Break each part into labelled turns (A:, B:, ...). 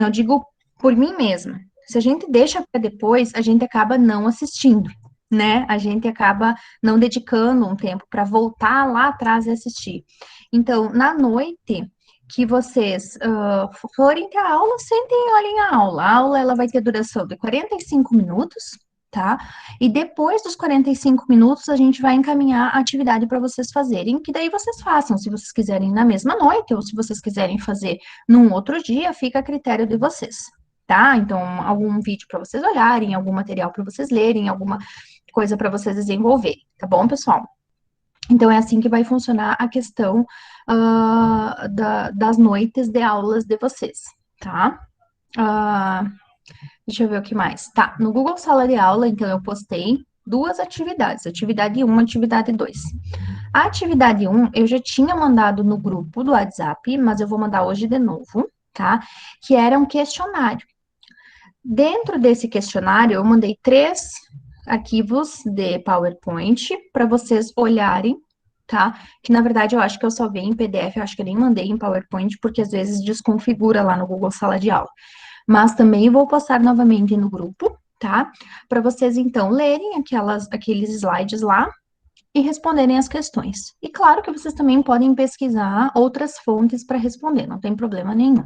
A: eu digo por mim mesma. Se a gente deixa para depois, a gente acaba não assistindo, né? A gente acaba não dedicando um tempo para voltar lá atrás e assistir. Então, na noite que vocês forem ter aula, sentem e olhem a aula. A aula ela vai ter duração de 45 minutos, tá? E depois dos 45 minutos, a gente vai encaminhar a atividade para vocês fazerem, que daí vocês façam, se vocês quiserem na mesma noite, ou se vocês quiserem fazer num outro dia, fica a critério de vocês, tá? Então, algum vídeo para vocês olharem, algum material para vocês lerem, alguma coisa para vocês desenvolverem, tá bom, pessoal? Então, é assim que vai funcionar a questão das noites de aulas de vocês, tá? Deixa eu ver o que mais. Tá, no Google Sala de Aula, então, eu postei duas atividades, atividade 1, atividade 2. A atividade 1, eu já tinha mandado no grupo do WhatsApp, mas eu vou mandar hoje de novo, tá? Que era um questionário. Dentro desse questionário, eu mandei 3 arquivos de PowerPoint para vocês olharem, tá? Que na verdade eu acho que eu só vi em PDF, eu acho que eu nem mandei em PowerPoint, porque às vezes desconfigura lá no Google Sala de Aula. Mas também vou postar novamente no grupo, tá? Para vocês então lerem aqueles slides lá e responderem as questões. E claro que vocês também podem pesquisar outras fontes para responder, não tem problema nenhum.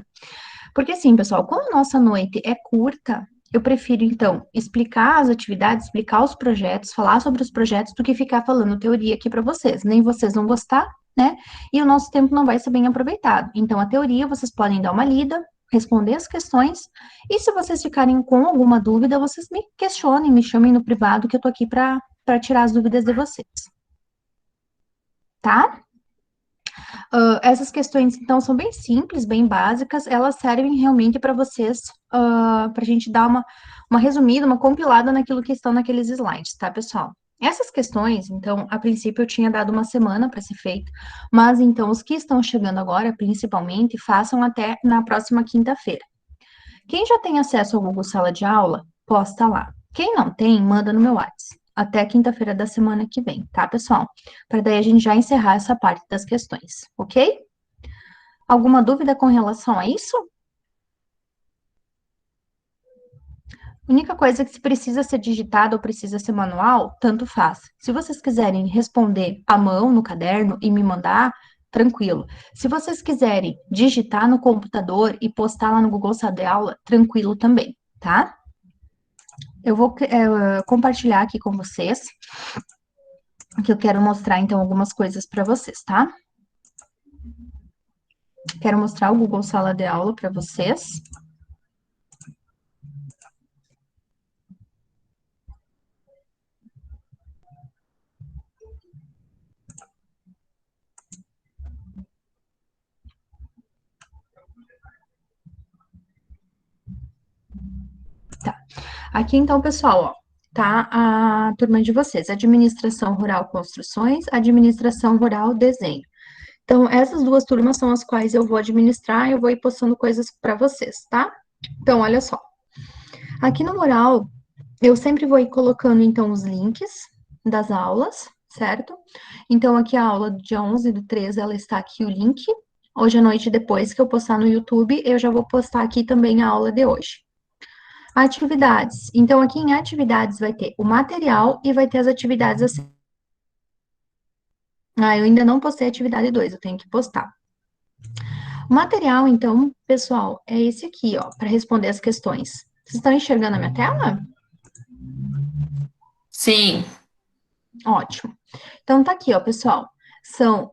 A: Porque assim, pessoal, como a nossa noite é curta, eu prefiro, então, explicar as atividades, explicar os projetos, falar sobre os projetos, do que ficar falando teoria aqui para vocês. Nem vocês vão gostar, né? E o nosso tempo não vai ser bem aproveitado. Então, a teoria, vocês podem dar uma lida, responder as questões, e se vocês ficarem com alguma dúvida, vocês me questionem, me chamem no privado, que eu tô aqui para tirar as dúvidas de vocês. Tá? Essas questões, então, são bem simples, bem básicas, elas servem realmente para vocês, para a gente dar uma resumida, uma compilada naquilo que estão naqueles slides, tá, pessoal? Essas questões, então, a princípio eu tinha dado uma semana para ser feito, mas então os que estão chegando agora, principalmente, façam até na próxima quinta-feira. Quem já tem acesso ao Google Sala de Aula, posta lá. Quem não tem, manda no meu WhatsApp. Até quinta-feira da semana que vem, tá, pessoal? Para daí a gente já encerrar essa parte das questões, ok? Alguma dúvida com relação a isso? A única coisa que se precisa ser digitado ou precisa ser manual, tanto faz. Se vocês quiserem responder à mão no caderno e me mandar, tranquilo. Se vocês quiserem digitar no computador e postar lá no Google Sala de Aula, tranquilo também, tá? Eu vou compartilhar aqui com vocês, que eu quero mostrar, então, algumas coisas para vocês, tá? Quero mostrar o Google Sala de Aula para vocês. Tá. Aqui, então, pessoal, ó, tá a turma de vocês. Administração Rural Construções, Administração Rural Desenho. Então, essas duas turmas são as quais eu vou administrar, eu vou ir postando coisas para vocês, tá? Então, olha só. Aqui no mural, eu sempre vou ir colocando, então, os links das aulas, certo? Então, aqui a aula do dia 11 do 13, ela está aqui o link. Hoje à noite, depois que eu postar no YouTube, eu já vou postar aqui também a aula de hoje. Atividades. Então, aqui em atividades vai ter o material e vai ter as atividades assim. Ah, eu ainda não postei a atividade 2, eu tenho que postar. O material, então, pessoal, é esse aqui, ó, para responder as questões. Vocês estão enxergando a minha tela?
B: Sim.
A: Ótimo. Então, tá aqui, ó, pessoal. São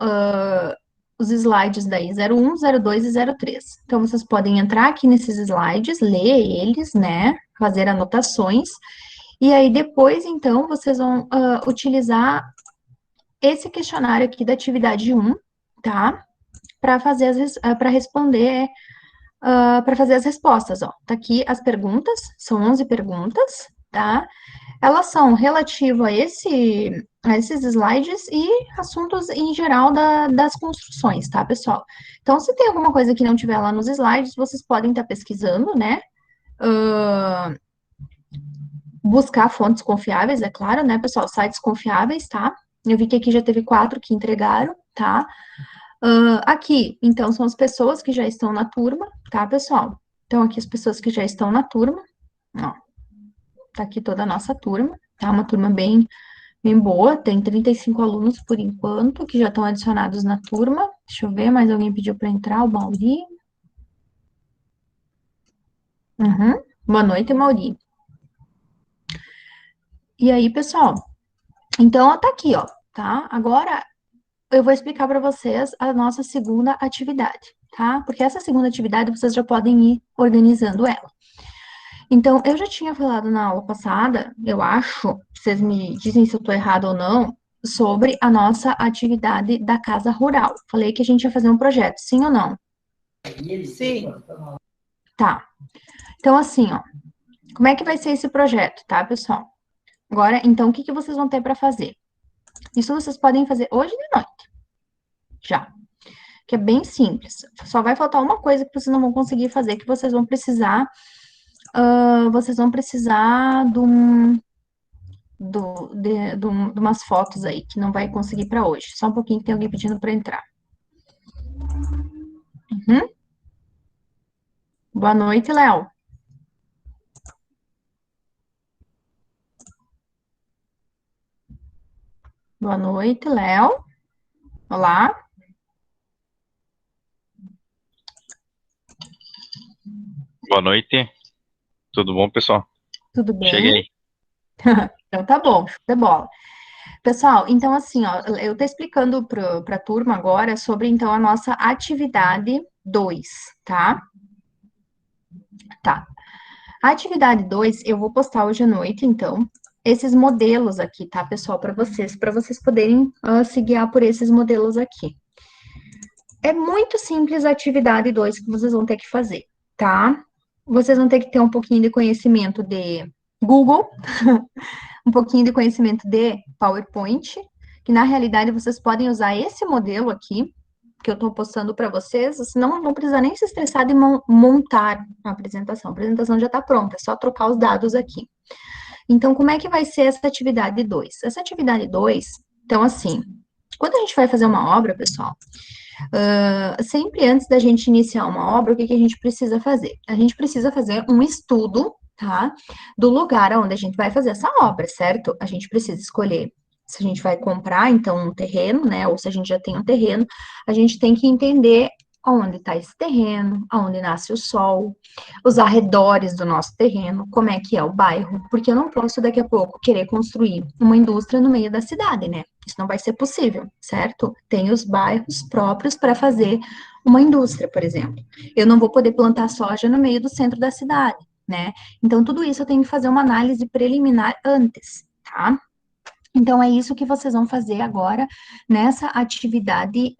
A: os slides daí 01, 02 e 03. Então, vocês podem entrar aqui nesses slides, ler eles, né? Fazer anotações. E aí, depois, então, vocês vão utilizar esse questionário aqui da atividade 1, tá? Para responder, para fazer as respostas, ó. Tá aqui as perguntas, são 11 perguntas, tá? Elas são relativas a esses slides e assuntos em geral das construções, tá, pessoal? Então, se tem alguma coisa que não tiver lá nos slides, vocês podem estar pesquisando, né? Buscar fontes confiáveis, é claro, né, pessoal? Sites confiáveis, tá? Eu vi que aqui já teve 4 que entregaram, tá? Aqui, então, são as pessoas que já estão na turma, tá, pessoal? Então, aqui as pessoas que já estão na turma, ó, tá aqui toda a nossa turma, tá? Uma turma bem boa, tem 35 alunos por enquanto, que já estão adicionados na turma. Deixa eu ver, mais alguém pediu para entrar, o Mauri. Uhum. Boa noite, Mauri. E aí, pessoal, então, ó, tá aqui, ó, tá? Agora, eu vou explicar para vocês a nossa segunda atividade, tá? Porque essa segunda atividade vocês já podem ir organizando ela. Então, eu já tinha falado na aula passada, eu acho, vocês me dizem se eu estou errado ou não, sobre a nossa atividade da casa rural. Falei que a gente ia fazer um projeto, sim ou não?
B: Sim.
A: Tá. Então, assim, ó, como é que vai ser esse projeto, tá, pessoal? Agora, então, o que que vocês vão ter para fazer? Isso vocês podem fazer hoje de noite, já. Que é bem simples. Só vai faltar uma coisa que vocês não vão conseguir fazer, que vocês vão precisar de umas fotos aí, que não vai conseguir para hoje. Só um pouquinho que tem alguém pedindo para entrar. Uhum. Boa noite, Léo. Boa noite, Léo. Olá,
C: Boa noite, tudo bom, pessoal?
A: tudo bem?
C: Cheguei.
A: Então tá bom, show de bola. Pessoal, então assim, ó, eu tô explicando para a turma agora sobre então a nossa atividade 2, tá? Tá. A atividade 2 eu vou postar hoje à noite, então, esses modelos aqui, tá, pessoal, para vocês poderem se guiar por esses modelos aqui. É muito simples a atividade 2 que vocês vão ter que fazer, tá? Vocês vão ter que ter um pouquinho de conhecimento de Google, um pouquinho de conhecimento de PowerPoint, que na realidade vocês podem usar esse modelo aqui, que eu estou postando para vocês, senão não precisa nem se estressar de montar a apresentação. A apresentação já está pronta, é só trocar os dados aqui. Então, como é que vai ser essa atividade 2? Essa atividade 2, então assim, quando a gente vai fazer uma obra, pessoal, sempre antes da gente iniciar uma obra, o que que a gente precisa fazer? A gente precisa fazer um estudo, tá? Do lugar onde a gente vai fazer essa obra, certo? A gente precisa escolher se a gente vai comprar, então, um terreno, né? Ou se a gente já tem um terreno, a gente tem que entender onde está esse terreno, aonde nasce o sol, os arredores do nosso terreno, como é que é o bairro, porque eu não posso daqui a pouco querer construir uma indústria no meio da cidade, né? Isso não vai ser possível, certo? Tem os bairros próprios para fazer uma indústria, por exemplo. Eu não vou poder plantar soja no meio do centro da cidade, né? Então, tudo isso eu tenho que fazer uma análise preliminar antes, tá? Então, é isso que vocês vão fazer agora nessa atividade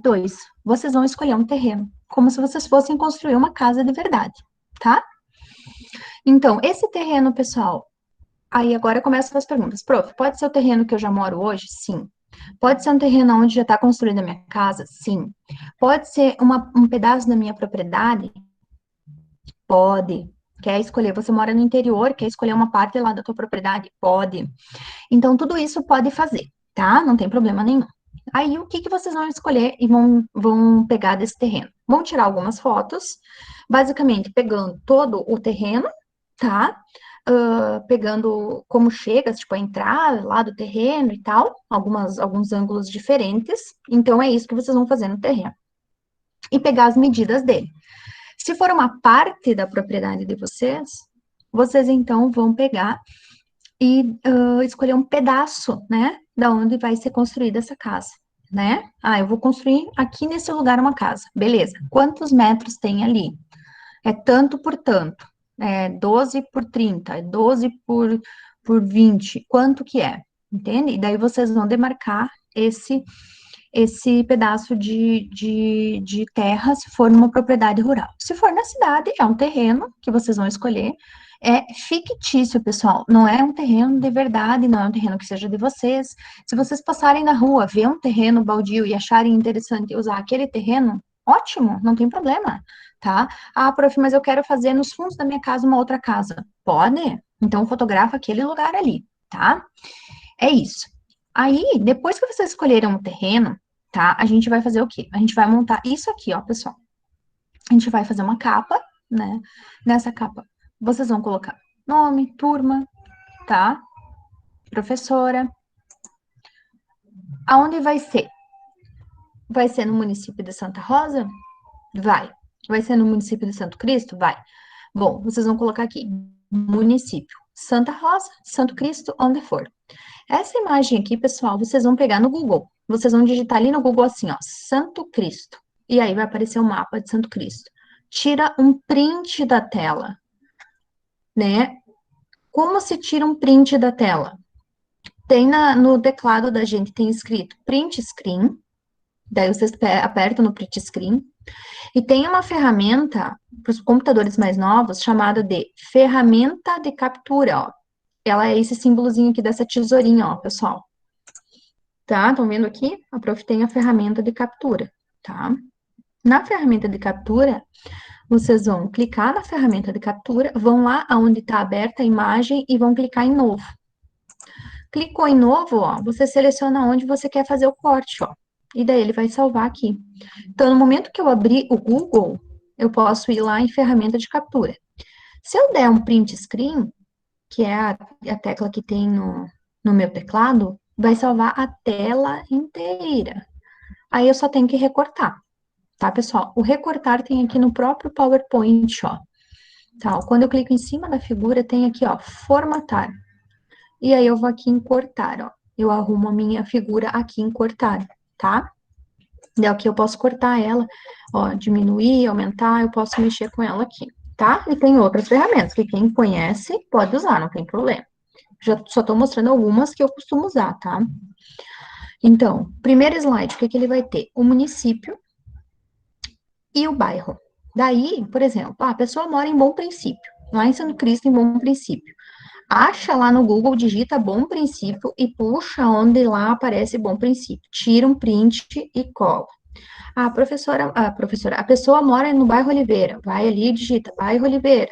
A: 2. Vocês vão escolher um terreno, como se vocês fossem construir uma casa de verdade, tá? Então, esse terreno, pessoal, aí agora começam as perguntas. Prof, pode ser o terreno que eu já moro hoje? Sim. Pode ser um terreno onde já está construída a minha casa? Sim. Pode ser um pedaço da minha propriedade? Pode. Quer escolher? Você mora no interior, quer escolher uma parte lá da tua propriedade? Pode. Então, tudo isso pode fazer, tá? Não tem problema nenhum. Aí, o que que vocês vão escolher e vão pegar desse terreno? Vão tirar algumas fotos, basicamente pegando todo o terreno, tá? Pegando como chega, tipo, a entrada lá do terreno e tal, alguns ângulos diferentes. Então, é isso que vocês vão fazer no terreno. E pegar as medidas dele. Se for uma parte da propriedade de vocês, vocês então vão pegar e escolher um pedaço, né, da onde vai ser construída essa casa, né? Ah, eu vou construir aqui nesse lugar uma casa, beleza? Quantos metros tem ali? É tanto por tanto, é 12 por 30, é 12 por 20, quanto que é? Entende? E daí vocês vão demarcar esse pedaço de terra, se for numa propriedade rural. Se for na cidade, é um terreno que vocês vão escolher. É fictício, pessoal. Não é um terreno de verdade, não é um terreno que seja de vocês. Se vocês passarem na rua, ver um terreno baldio e acharem interessante usar aquele terreno, ótimo, não tem problema, tá? Ah, prof, mas eu quero fazer nos fundos da minha casa uma outra casa. Pode? Então fotografa aquele lugar ali, tá? É isso. Aí, depois que vocês escolheram o terreno, tá? A gente vai fazer o quê? A gente vai montar isso aqui, ó, pessoal. a gente vai fazer uma capa, né? Nessa capa, vocês vão colocar nome, turma, tá? Professora. Aonde vai ser? Vai ser no município de Santa Rosa? Vai. Vai ser no município de Santo Cristo? Vai. Bom, vocês vão colocar aqui, município, Santa Rosa, Santo Cristo, onde for. Essa imagem aqui, pessoal, vocês vão pegar no Google. Vocês vão digitar ali no Google assim, ó, Santo Cristo. E aí vai aparecer o mapa de Santo Cristo. Tira um print da tela, né? Como se tira um print da tela? Tem no teclado da gente, tem escrito print screen. Daí vocês apertam no print screen. E tem uma ferramenta para os computadores mais novos chamada de ferramenta de captura, ó. Ela é esse símbolozinho aqui dessa tesourinha, ó, pessoal. Tá? Estão vendo aqui? A prof tem a ferramenta de captura, tá? Na ferramenta de captura, vocês vão clicar na ferramenta de captura, vão lá onde está aberta a imagem e vão clicar em novo. Clicou em novo, ó, você seleciona onde você quer fazer o corte, ó. E daí ele vai salvar aqui. Então, no momento que eu abrir o Google, eu posso ir lá em ferramenta de captura. Se eu der um print screen, que é a tecla que tem no meu teclado, vai salvar a tela inteira. Aí eu só tenho que recortar, tá, pessoal? O recortar tem aqui no próprio PowerPoint, ó. Tá, quando eu clico em cima da figura, tem aqui, ó, formatar. E aí eu vou aqui em cortar, ó. Eu arrumo a minha figura aqui em cortar, tá? Daí aqui eu posso cortar ela, ó, diminuir, aumentar, eu posso mexer com ela aqui, tá? E tem outras ferramentas que quem conhece pode usar, não tem problema. Já só tô mostrando algumas que eu costumo usar, tá? Então, primeiro slide, o que que ele vai ter? O município e o bairro. Daí, por exemplo, a pessoa mora em Bom Princípio, lá em Santo Cristo, em Bom Princípio. Acha lá no Google, digita Bom Princípio e puxa onde lá aparece Bom Princípio. Tira um print e cola. A pessoa mora no bairro Oliveira. Vai ali e digita bairro Oliveira.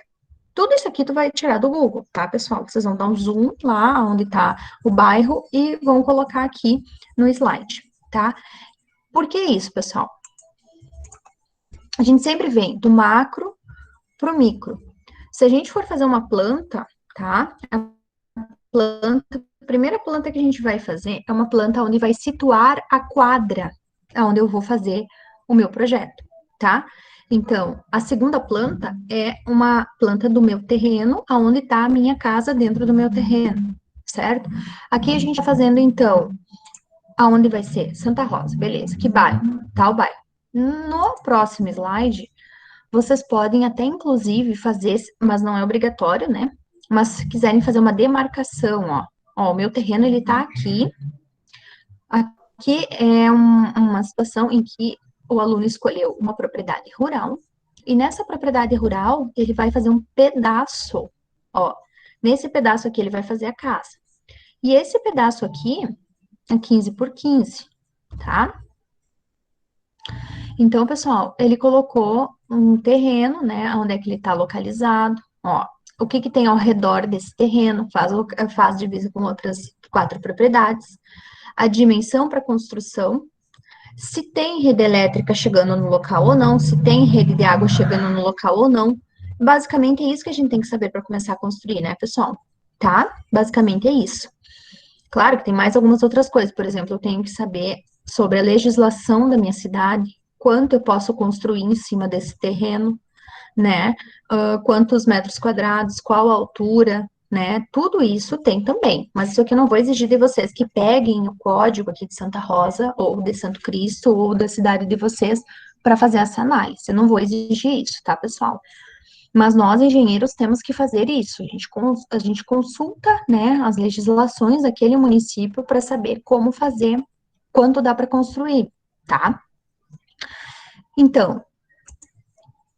A: Tudo isso aqui tu vai tirar do Google, tá, pessoal? Vocês vão dar um zoom lá onde tá o bairro e vão colocar aqui no slide, tá? Por que isso, pessoal? A gente sempre vem do macro pro micro. Se a gente for fazer uma planta, tá? A primeira planta que a gente vai fazer é uma planta onde vai situar a quadra, onde eu vou fazer o meu projeto, tá? Então, a segunda planta é uma planta do meu terreno, aonde está a minha casa dentro do meu terreno, certo? Aqui a gente está fazendo, então, aonde vai ser? Santa Rosa, beleza. Que bairro? Tal bairro. No próximo slide, vocês podem até, inclusive, fazer, mas não é obrigatório, né? Mas se quiserem fazer uma demarcação, ó, o meu terreno, ele tá aqui. Aqui é uma situação em que o aluno escolheu uma propriedade rural, e nessa propriedade rural, ele vai fazer um pedaço, ó. Nesse pedaço aqui, ele vai fazer a casa. E esse pedaço aqui é 15 por 15, tá? Então, pessoal, ele colocou um terreno, né, onde é que ele está localizado, ó, o que que tem ao redor desse terreno, faz divisa com outras 4 propriedades, a dimensão para construção, se tem rede elétrica chegando no local ou não, se tem rede de água chegando no local ou não. Basicamente é isso que a gente tem que saber para começar a construir, né, pessoal? Tá? Basicamente é isso. Claro que tem mais algumas outras coisas, por exemplo, eu tenho que saber sobre a legislação da minha cidade, quanto eu posso construir em cima desse terreno, né? Quantos metros quadrados, qual a altura, né? Tudo isso tem também, mas isso aqui eu não vou exigir de vocês que peguem o código aqui de Santa Rosa, ou de Santo Cristo, ou da cidade de vocês, para fazer essa análise. Eu não vou exigir isso, tá, pessoal? Mas nós, engenheiros, temos que fazer isso. A gente consulta, né, as legislações daquele município para saber como fazer, quanto dá para construir, tá? Então,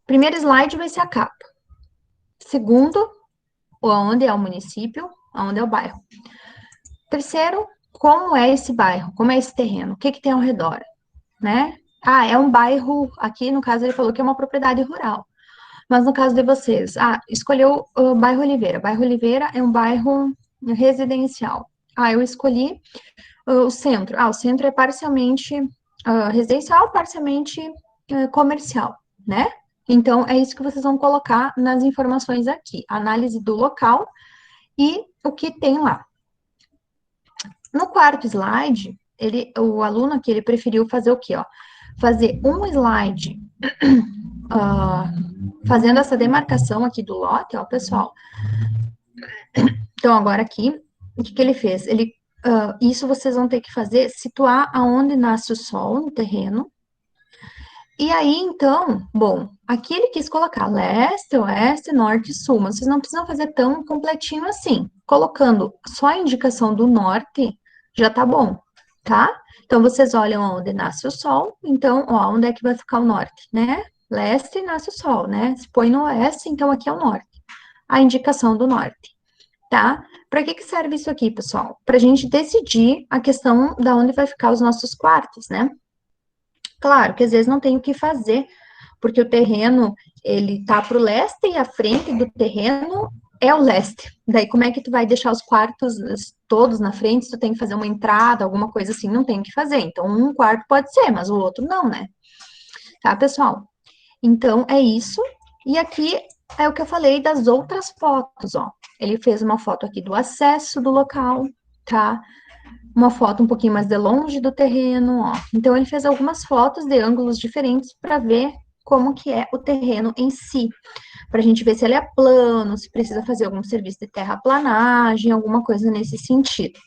A: primeiro slide vai ser a capa. Segundo, onde é o município, onde é o bairro. Terceiro, como é esse bairro, como é esse terreno, o que que tem ao redor, né? Ah, é um bairro, aqui no caso ele falou que é uma propriedade rural. Mas no caso de vocês, escolheu o bairro Oliveira. Bairro Oliveira é um bairro residencial. Eu escolhi o centro. O centro é parcialmente residencial, parcialmente comercial, né? Então, é isso que vocês vão colocar nas informações aqui. Análise do local e o que tem lá. No quarto slide, o aluno aqui, ele preferiu fazer o quê, ó? Fazer um slide fazendo essa demarcação aqui do lote, ó, pessoal. Então, agora aqui, o que ele fez? Isso vocês vão ter que fazer, situar aonde nasce o sol no terreno. E aí, então, bom, aqui ele quis colocar leste, oeste, norte e sul, mas vocês não precisam fazer tão completinho assim. Colocando só a indicação do norte, já tá bom, tá? Então, vocês olham onde nasce o sol, então, ó, onde é que vai ficar o norte, né? Leste nasce o sol, né? Se põe no oeste, então aqui é o norte. A indicação do norte, tá? Para que serve isso aqui, pessoal? Para a gente decidir a questão da onde vai ficar os nossos quartos, né? Claro que às vezes não tem o que fazer, porque o terreno, ele tá para o leste e a frente do terreno é o leste. Daí, como é que tu vai deixar os quartos todos na frente, se tu tem que fazer uma entrada, alguma coisa assim, não tem o que fazer. Então, um quarto pode ser, mas o outro não, né? Tá, pessoal? Então, é isso. E aqui é o que eu falei das outras fotos, ó. Ele fez uma foto aqui do acesso do local, tá? Uma foto um pouquinho mais de longe do terreno, ó. Então, ele fez algumas fotos de ângulos diferentes para ver como que é o terreno em si. Para a gente ver se ele é plano, se precisa fazer algum serviço de terraplanagem, alguma coisa nesse sentido.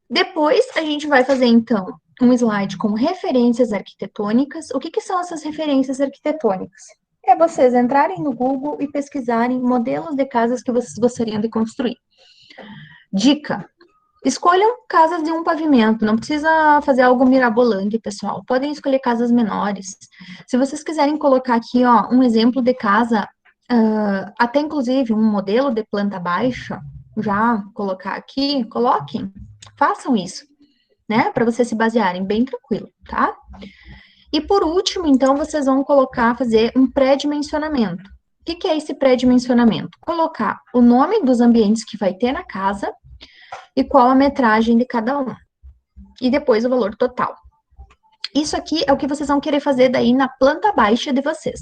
A: Depois, a gente vai fazer, então, um slide com referências arquitetônicas. O que são essas referências arquitetônicas? É vocês entrarem no Google e pesquisarem modelos de casas que vocês gostariam de construir. Dica: escolham casas de um pavimento, não precisa fazer algo mirabolante, pessoal. Podem escolher casas menores. Se vocês quiserem colocar aqui, ó, um exemplo de casa, até inclusive um modelo de planta baixa, já colocar aqui, coloquem, façam isso, né? Para vocês se basearem bem tranquilo, tá? E por último, então, vocês vão fazer um pré-dimensionamento. O que é esse pré-dimensionamento? Colocar o nome dos ambientes que vai ter na casa e qual a metragem de cada um. E depois o valor total. Isso aqui é o que vocês vão querer fazer daí na planta baixa de vocês,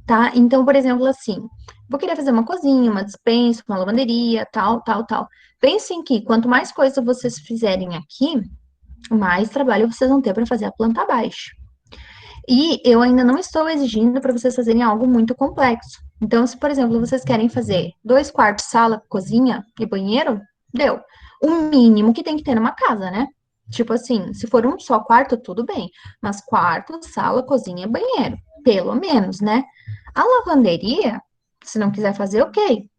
A: tá? Então, por exemplo, assim, vou querer fazer uma cozinha, uma despensa, uma lavanderia, tal, tal, tal. Pensem que quanto mais coisa vocês fizerem aqui, mais trabalho vocês vão ter para fazer a planta baixa. E eu ainda não estou exigindo para vocês fazerem algo muito complexo. Então, se, por exemplo, vocês querem fazer 2 quartos, sala, cozinha e banheiro, deu. O mínimo que tem que ter numa casa, né? Tipo assim, se for um só quarto, tudo bem. Mas quarto, sala, cozinha e banheiro. Pelo menos, né? A lavanderia, se não quiser fazer, ok.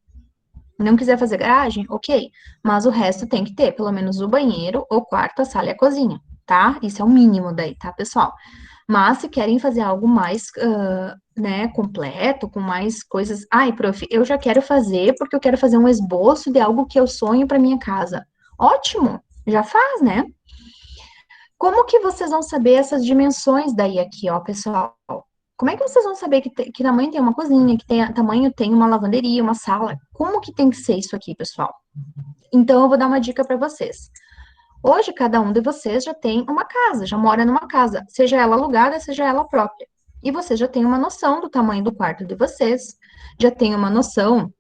A: Não quiser fazer garagem, ok. Mas o resto tem que ter, pelo menos o banheiro, o quarto, a sala e a cozinha, tá? Isso é o mínimo daí, tá, pessoal? Mas se querem fazer algo mais, né, completo, com mais coisas. Ai, prof, eu já quero fazer porque eu quero fazer um esboço de algo que eu sonho para minha casa. Ótimo, já faz, né? Como que vocês vão saber essas dimensões daí aqui, ó, pessoal? Como é que vocês vão saber que tamanho tem uma cozinha, tamanho tem uma lavanderia, uma sala? Como que tem que ser isso aqui, pessoal? Então, eu vou dar uma dica para vocês. Hoje, cada um de vocês já tem uma casa, já mora numa casa, seja ela alugada, seja ela própria. E você já tem uma noção do tamanho do quarto de vocês, já tem uma noção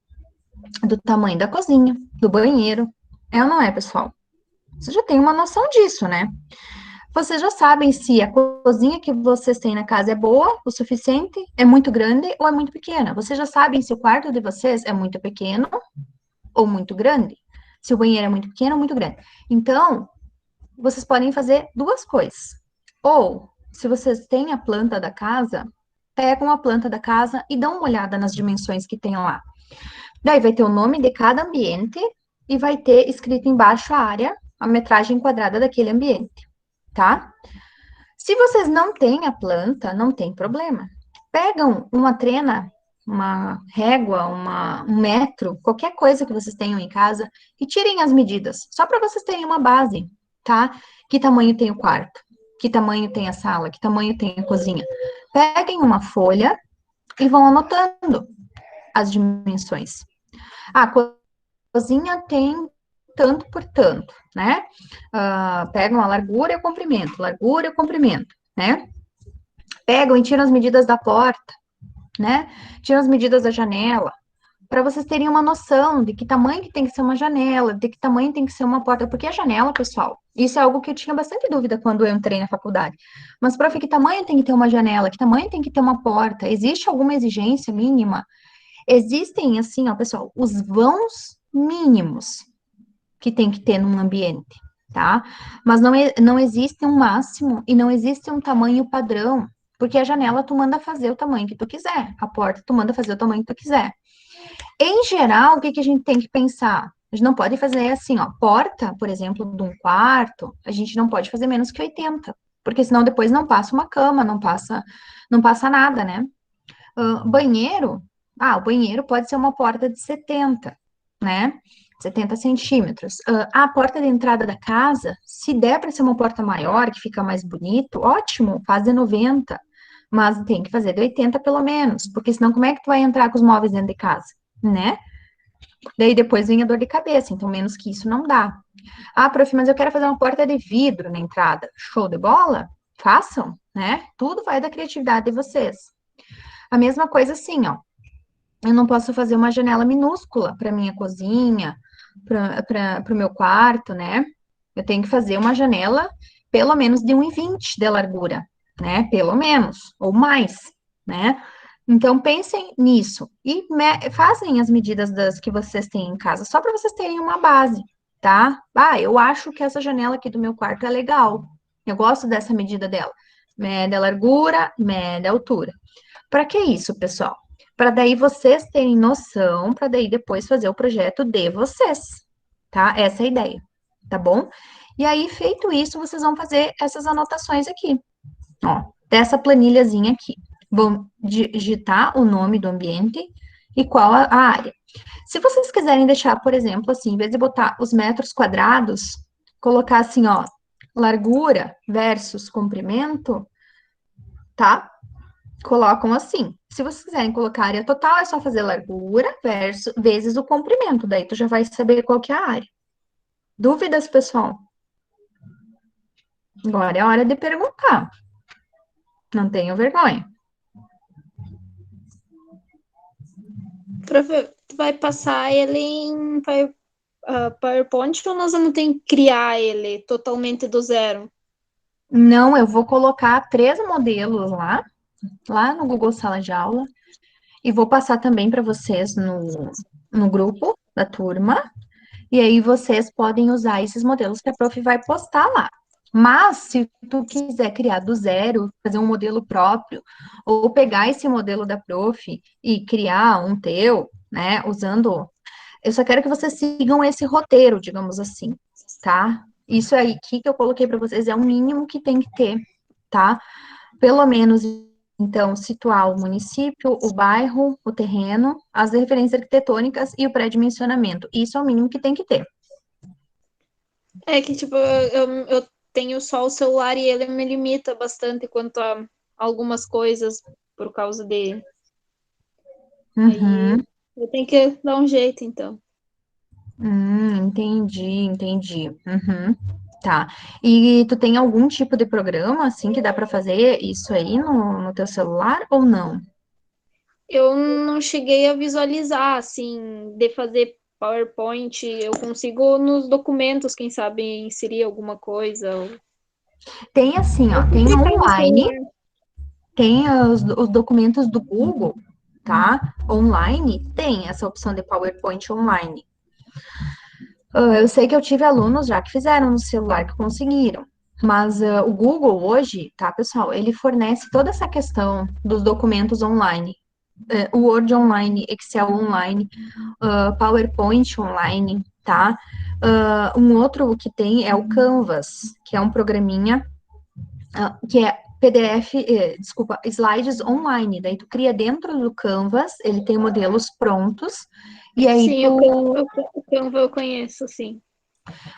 A: do tamanho da cozinha, do banheiro. É ou não é, pessoal? Você já tem uma noção disso, né? Vocês já sabem se a cozinha que vocês têm na casa é boa o suficiente, é muito grande ou é muito pequena. Vocês já sabem se o quarto de vocês é muito pequeno ou muito grande. Se o banheiro é muito pequeno ou muito grande. Então, vocês podem fazer duas coisas. Ou, se vocês têm a planta da casa, pegam a planta da casa e dão uma olhada nas dimensões que tem lá. Daí vai ter o nome de cada ambiente e vai ter escrito embaixo a área, a metragem quadrada daquele ambiente, tá? Se vocês não têm a planta, não tem problema. Pegam uma trena, uma régua, um metro, qualquer coisa que vocês tenham em casa e tirem as medidas, só para vocês terem uma base, tá? Que tamanho tem o quarto? Que tamanho tem a sala? Que tamanho tem a cozinha? Peguem uma folha e vão anotando as dimensões. A cozinha tem tanto por tanto, né? Pegam a largura e o comprimento, né? Pegam e tiram as medidas da porta, né? Tira as medidas da janela, para vocês terem uma noção de que tamanho que tem que ser uma janela, de que tamanho tem que ser uma porta, porque a janela, pessoal, isso é algo que eu tinha bastante dúvida quando eu entrei na faculdade. Mas, prof, que tamanho tem que ter uma janela? Que tamanho tem que ter uma porta? Existe alguma exigência mínima? Existem, assim, ó, pessoal, os vãos mínimos que tem que ter num ambiente, tá? Mas não existe um máximo e não existe um tamanho padrão, porque a janela tu manda fazer o tamanho que tu quiser, a porta tu manda fazer o tamanho que tu quiser. Em geral, o que a gente tem que pensar? A gente não pode fazer assim, ó, porta, por exemplo, de um quarto, a gente não pode fazer menos que 80, porque senão depois não passa uma cama, não passa nada, né? Banheiro, o banheiro pode ser uma porta de 70, né? 70 centímetros. A porta de entrada da casa, se der para ser uma porta maior, que fica mais bonito, ótimo, faz de 90, mas tem que fazer de 80 pelo menos, porque senão como é que tu vai entrar com os móveis dentro de casa, né? Daí depois vem a dor de cabeça, então menos que isso não dá. Prof, mas eu quero fazer uma porta de vidro na entrada. Show de bola? Façam, né? Tudo vai da criatividade de vocês. A mesma coisa assim, ó. Eu não posso fazer uma janela minúscula para minha cozinha, para o meu quarto, né? Eu tenho que fazer uma janela pelo menos de 1,20 de largura, né? Pelo menos, ou mais, né? Então, pensem nisso e fazem as medidas das que vocês têm em casa, só para vocês terem uma base, tá? Eu acho que essa janela aqui do meu quarto é legal. Eu gosto dessa medida dela. Média largura, média altura. Para que isso, pessoal? Para daí vocês terem noção, para daí depois fazer o projeto de vocês, tá? Essa é a ideia, tá bom? E aí, feito isso, vocês vão fazer essas anotações aqui, ó, dessa planilhazinha aqui. Vão digitar o nome do ambiente e qual a área. Se vocês quiserem deixar, por exemplo, assim, em vez de botar os metros quadrados, colocar assim, ó, largura versus comprimento, tá? Colocam assim. Se vocês quiserem colocar área total, é só fazer largura versus, vezes o comprimento. Daí tu já vai saber qual que é a área. Dúvidas, pessoal? Agora é a hora de perguntar. Não tenho vergonha.
D: Prof, tu vai passar ele em PowerPoint ou nós vamos ter que criar ele totalmente do zero?
A: Não, eu vou colocar 3 modelos lá no Google Sala de Aula, e vou passar também para vocês no grupo da turma, e aí vocês podem usar esses modelos que a prof vai postar lá. Mas, se tu quiser criar do zero, fazer um modelo próprio, ou pegar esse modelo da prof e criar um teu, né, usando... Eu só quero que vocês sigam esse roteiro, digamos assim, tá? Isso aí que eu coloquei para vocês é o mínimo que tem que ter, tá? Pelo menos, então, situar o município, o bairro, o terreno, as referências arquitetônicas e o pré-dimensionamento. Isso é o mínimo que tem que ter.
D: É que, tipo, eu tenho só o celular e ele me limita bastante quanto a algumas coisas por causa dele.
A: Uhum.
D: Aí eu tenho que dar um jeito, então.
A: Entendi. Uhum. Tá. E tu tem algum tipo de programa, assim, que dá para fazer isso aí no teu celular ou não?
D: Eu não cheguei a visualizar, assim, de fazer PowerPoint. Eu consigo nos documentos, quem sabe, inserir alguma coisa.
A: Tem assim, ó, tem
D: Clicar no
A: online,
D: celular.
A: tem os documentos do Google, tá? Online, tem essa opção de PowerPoint online. Eu sei que eu tive alunos já que fizeram no celular, que conseguiram. Mas o Google hoje, tá, pessoal, ele fornece toda essa questão dos documentos online. O Word online, Excel online, PowerPoint online, tá? Um outro que tem é o Canvas, que é um programinha que é PDF, desculpa, slides online. Daí tu cria dentro do Canvas, ele tem modelos prontos, e aí
D: Sim, o Canva eu conheço, sim.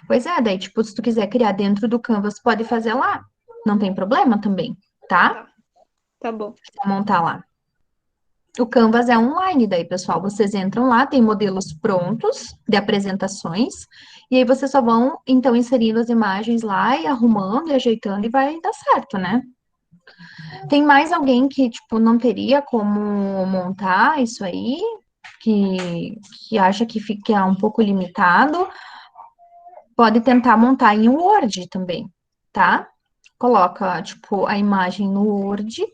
A: Pois é, daí, tipo, se tu quiser criar dentro do Canvas, pode fazer lá. Não tem problema também, tá?
D: Tá bom.
A: Vou montar lá. O Canvas é online, daí, pessoal, vocês entram lá, tem modelos prontos de apresentações, e aí vocês só vão, então, inserindo as imagens lá e arrumando e ajeitando e vai dar certo, né? Tem mais alguém que, tipo, não teria como montar isso aí? Que acha que é um pouco limitado? Pode tentar montar em Word também, tá? Coloca, tipo, a imagem no Word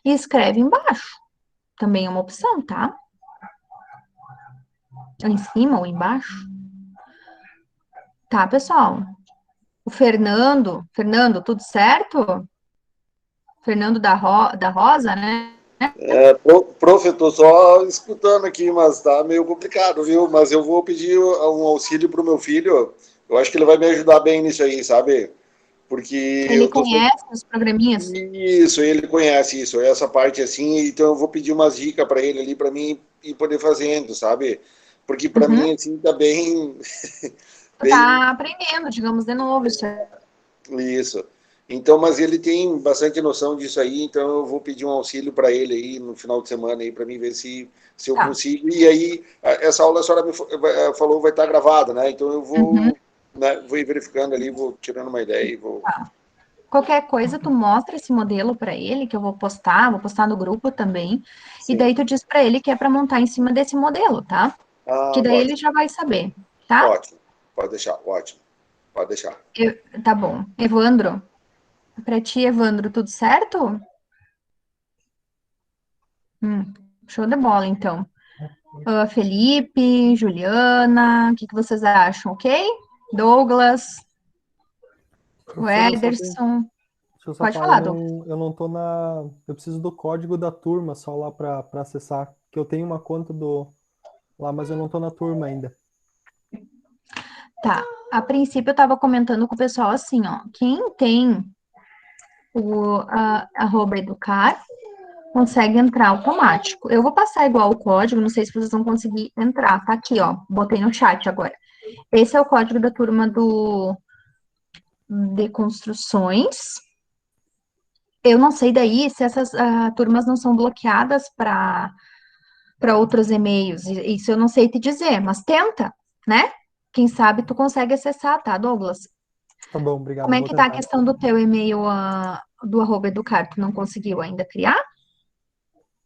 A: e escreve embaixo. Também é uma opção, tá? Ou em cima ou embaixo. Tá, pessoal? O Fernando, tudo certo? Fernando da Rosa, né?
E: Prof, eu tô só escutando aqui, mas tá meio complicado, viu? Mas eu vou pedir um auxílio pro meu filho. Eu acho que ele vai me ajudar bem nisso aí, sabe? Porque
A: Ele
E: eu tô.
A: conhece os programinhas?
E: Isso, ele conhece isso, essa parte assim, então eu vou pedir umas dicas para ele ali, para mim ir poder fazendo, sabe? Porque para
A: Uhum.
E: mim, assim, tá bem. bem
A: Tá aprendendo, digamos, de novo. Isso
E: isso. Então, mas ele tem bastante noção disso aí, então eu vou pedir um auxílio para ele aí no final de semana aí para mim ver se eu
A: tá.
E: consigo. E aí essa aula a senhora falou vai estar gravada, né? Então eu
A: Uhum.
E: vou, né, vou ir verificando ali, vou tirando uma ideia e vou.
A: Qualquer coisa, tu mostra esse modelo para ele, que eu vou postar no grupo também. E
E: Sim.
A: daí tu diz para ele que é para montar em cima desse modelo, tá? Que
E: Ah,
A: daí ele
E: ótimo,
A: já vai saber, tá?
E: ótimo. Pode deixar, ótimo. Pode deixar.
A: Tá bom. Evandro, para ti, Evandro, tudo certo? Show de bola, então. Felipe, Juliana, o que vocês acham, ok? Douglas, o
F: Professora,
A: Ederson.
F: deixa eu só
A: Pode
F: falar, eu
A: falar, Douglas.
F: não, eu não tô na. Eu preciso do código da turma só lá para acessar. Que eu tenho uma conta lá, mas eu não tô na turma ainda.
A: Tá. A princípio, eu estava comentando com o pessoal assim, ó. Quem tem o @educar consegue entrar automático. Eu vou passar igual o código, não sei se vocês vão conseguir entrar. Tá aqui, ó. Botei no chat agora. Esse é o código da turma de construções. Eu não sei daí se essas turmas não são bloqueadas para outros e-mails. Isso eu não sei te dizer, mas tenta, né? Quem sabe tu consegue acessar, tá, Douglas?
F: Tá bom, obrigado,
A: Como
F: eu
A: é
F: vou
A: que tá a
F: tentar.
A: questão do teu e-mail do @educar? Tu não conseguiu ainda criar?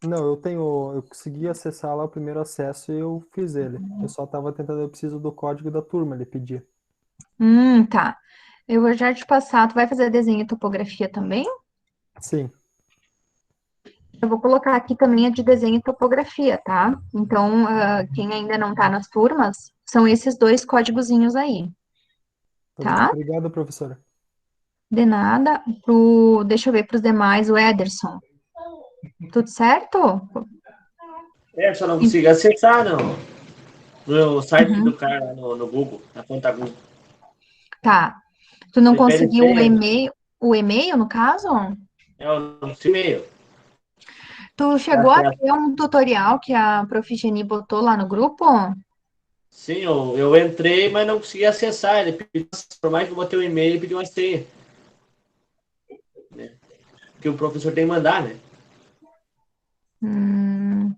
F: Não, eu consegui acessar lá o primeiro acesso e eu fiz ele. Eu só tava tentando, eu preciso do código da turma, ele pedia.
A: Tá. Eu vou já te passar. Tu vai fazer desenho e topografia também?
F: Sim,
A: Eu vou colocar aqui também a de desenho e topografia, tá? Então, quem ainda não tá nas turmas, são esses dois códigozinhos aí,
F: tá bom.
A: tá?
F: Obrigado, professora.
A: De nada. Deixa eu ver para os demais, o Ederson. Tudo certo?
B: Só não consigo acessar, não. No site
A: Uhum.
B: do cara no Google, na conta Google.
A: Tá. Tu não
B: Ele pede
A: conseguiu
B: senha,
A: o e-mail, no caso?
B: é o nosso e-mail.
A: Tu chegou a ter um tutorial que a Prof. Geni botou lá no grupo?
B: Sim, eu entrei, mas não consegui acessar. Ele pediu, por mais que eu botei o e-mail, ele pediu uma senha. Né? Que o professor tem que mandar, né?
A: Hum,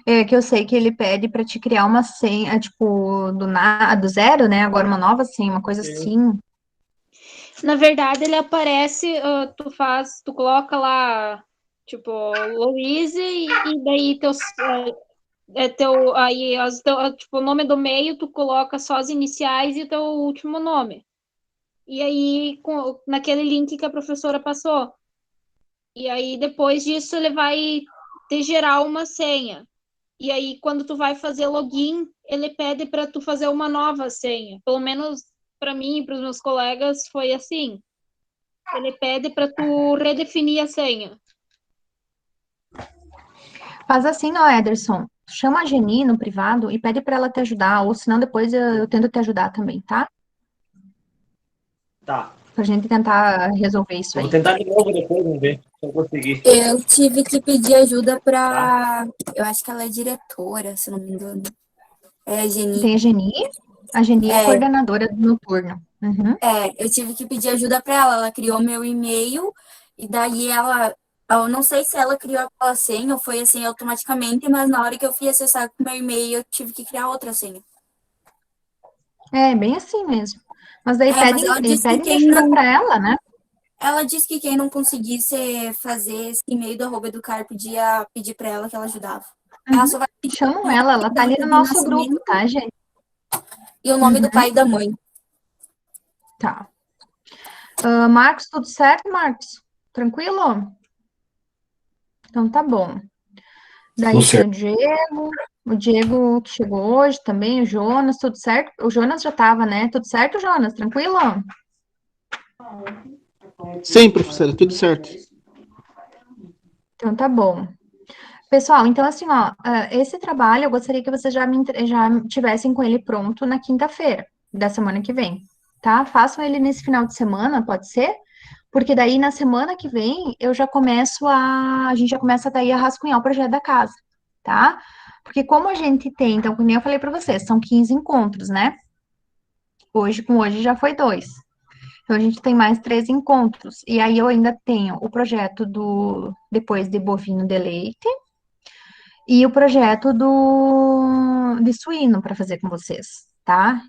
A: É que eu sei que ele pede para te criar uma senha, tipo, do zero, né? Agora uma nova senha, uma coisa
B: Sim.
A: assim.
D: Na verdade, ele aparece, tu coloca lá, tipo, Louise, e daí tipo, o nome do meio, tu coloca só as iniciais e teu último nome. E aí, naquele link que a professora passou. E aí, depois disso, ele vai te gerar uma senha. E aí, quando tu vai fazer login, ele pede para tu fazer uma nova senha. Pelo menos para mim e para os meus colegas foi assim. Ele pede para tu redefinir a senha.
A: Faz assim, ó, Ederson. Chama a Geni no privado e pede para ela te ajudar, ou senão depois eu tento te ajudar também, tá?
B: Tá.
A: Pra gente tentar resolver isso
B: Eu vou
A: aí.
B: tentar de novo depois, vamos ver se eu conseguir.
G: Eu tive que pedir ajuda
B: Tá?
G: pra. Eu acho que ela é diretora, se não me engano. É a Geni.
A: Tem a Geni. A Geni é
G: É,
A: coordenadora do noturno. Uhum.
G: eu tive que pedir ajuda pra ela. Ela criou meu e-mail e daí ela. Eu não sei se ela criou aquela senha ou foi assim automaticamente, mas na hora que eu fui acessar com meu e-mail, eu tive que criar outra senha.
A: É, bem assim mesmo. Mas daí
G: Mas ela disse que
A: pedem
G: quem
A: ajuda
G: não.
A: para ela, né?
G: Ela disse que quem não conseguisse fazer esse e-mail do @educar podia pedir para ela que ela ajudava. Ela só vai pedir
A: Chamam
G: o
A: ela
G: nome
A: tá ali
G: de
A: no nosso grupo,
G: nascimento
A: tá, gente?
G: e o nome do pai e da mãe.
A: Tá. Marcos, tudo certo, Marcos? Tranquilo? Então tá bom. Daí
E: Tudo
A: tem o Diego que chegou hoje também, o Jonas, tudo certo? O Jonas já tava, né? Tudo certo, Jonas? Tranquilo?
H: Sim, professora, tudo certo.
A: Então tá bom. Pessoal, então assim, ó, esse trabalho eu gostaria que vocês já tivessem com ele pronto na quinta-feira da semana que vem, tá? Façam ele nesse final de semana, pode ser? Porque daí na semana que vem a gente já começa daí a rascunhar o projeto da casa, tá? Porque como a gente tem, então, como eu falei para vocês, são 15 encontros, né? Hoje já foi 2. Então a gente tem mais 3 encontros. E aí eu ainda tenho o projeto depois de bovino de leite e o projeto de suíno para fazer com vocês, tá?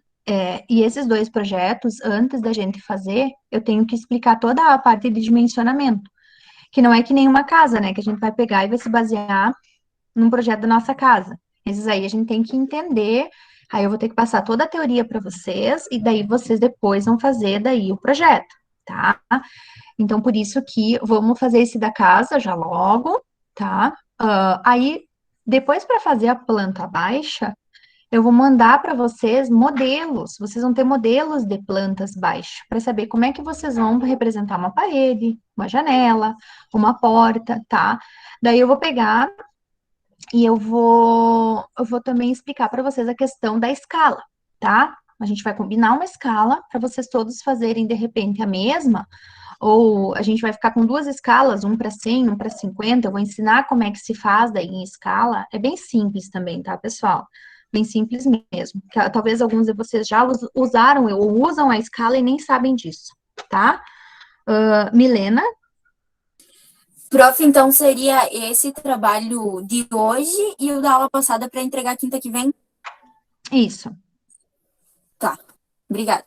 A: E esses 2 projetos, antes da gente fazer, eu tenho que explicar toda a parte de dimensionamento, que não é que nem uma casa, né? Que a gente vai pegar e vai se basear num projeto da nossa casa. Esses aí a gente tem que entender, aí eu vou ter que passar toda a teoria para vocês, e daí vocês depois vão fazer daí o projeto, tá? Então, por isso que vamos fazer esse da casa já logo, tá? Aí, depois para fazer a planta baixa, eu vou mandar para vocês modelos. Vocês vão ter modelos de plantas baixas para saber como é que vocês vão representar uma parede, uma janela, uma porta, tá? Daí eu vou pegar e eu vou também explicar para vocês a questão da escala, tá? A gente vai combinar uma escala para vocês todos fazerem de repente a mesma, ou a gente vai ficar com 2 escalas, um para 100, um para 50. Eu vou ensinar como é que se faz daí em escala. É bem simples também, tá, pessoal? Bem simples mesmo. Talvez alguns de vocês já usaram ou usam a escala e nem sabem disso, tá? Milena?
G: Prof, então seria esse trabalho de hoje e o da aula passada para entregar quinta que vem?
A: Isso.
G: Tá, obrigada.